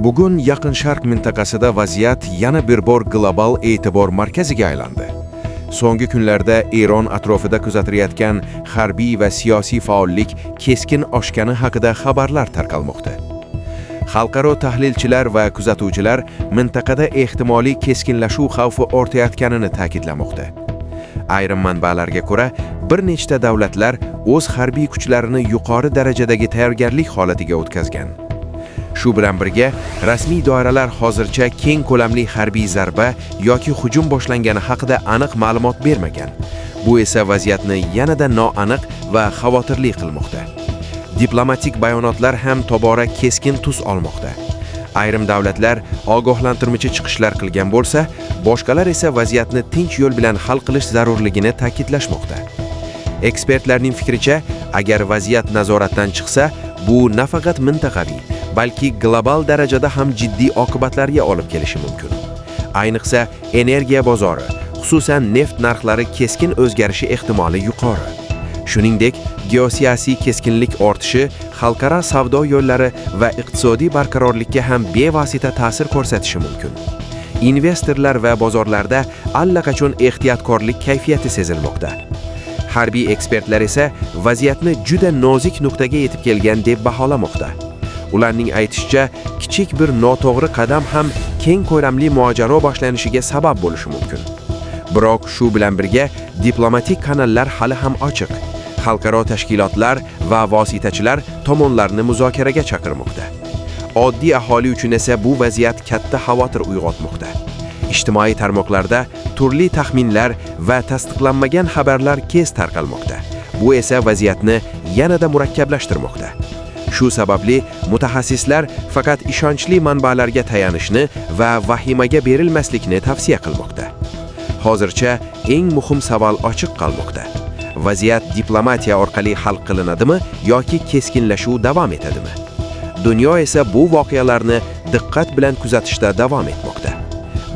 Bugun Yaqin Sharq mintaqasida vaziyat yana bir bor global e'tibor markaziga aylandi. So'nggi kunlarda Eron atrofida kuzatilayotgan harbiy va siyosiy faollik keskin oshgani haqida xabarlar tarqalmoqda. Xalqaro tahlilchilar va kuzatuvchilar mintaqada ehtimoliy keskinlashuv xavfi ortayotganini ta'kidlamoqda. Ayrim manbalarga ko'ra, bir nechta davlatlar o'z harbiy kuchlarini yuqori darajadagi tayyorgarlik holatiga o'tkazgan. Shu bilan birga, rasmiy doiralar hozircha keng ko'lamli harbiy zarba yoki hujum boshlangani haqida aniq ma'lumot bermagan. Bu esa vaziyatni yanada noaniq va xavotirli qilmoqda. Diplomatik bayonotlar ham tobora keskin tus olmoqda. Ayrim davlatlar ogohlantiruvchi chiqishlar qilgan bo'lsa, boshqalar esa vaziyatni tinch yo'l bilan hal qilish zarurligini ta'kidlashmoqda. Ekspertlarning fikricha, agar vaziyat nazoratdan chiqsa, bu nafaqat mintaqaviy, balki global darajada ham jiddiy oqibatlarga olib kelishi mumkin. Ayniqsa, energiya bozori, xususan neft narxlari keskin o'zgarishi ehtimoli yuqori. Shuningdek, geosiyosiy keskinlik ortishi xalqaro savdo yo'llari va iqtisodiy barqarorlikka ham bevosita ta'sir ko'rsatishi mumkin. Investorlar va bozorlarda allaqachon ehtiyotkorlik kayfiyati sezilmoqda. Harbiy ekspertlar esa vaziyatni juda nozik nuqtaga yetib kelgan deb baholamoqda. Ularning aytishicha, kichik bir noto'g'ri qadam ham keng ko'lamli mojaro boshlanishiga sabab bo'lishi mumkin. Biroq shu bilan birga diplomatik kanallar hali ham ochiq. Xalqaro tashkilotlar va vositachilar tomonlarni muzokaraga chaqirmoqda. Oddiy aholi uchun esa bu vaziyat katta xavotir uyg'otmoqda. Ijtimoiy tarmoqlarda turli taxminlar va tasdiqlanmagan xabarlar tez tarqalmoqda. Bu esa vaziyatni yanada murakkablashtirmoqda. Shu sababli mutaxassislar faqat ishonchli manbalarga tayanishni va vahimaga berilmaslikni tavsiya qilmoqda. Hozircha eng muhim savol ochiq qolmoqda. Vaziyat diplomatiya orqali hal qilinadimi yoki keskinlashuv davom etadimi? Dunyo esa bu voqealarni diqqat bilan kuzatishda davom etmoqda.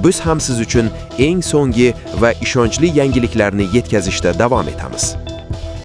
Biz ham siz uchun eng so'nggi va ishonchli yangiliklarni yetkazishda davom etamiz.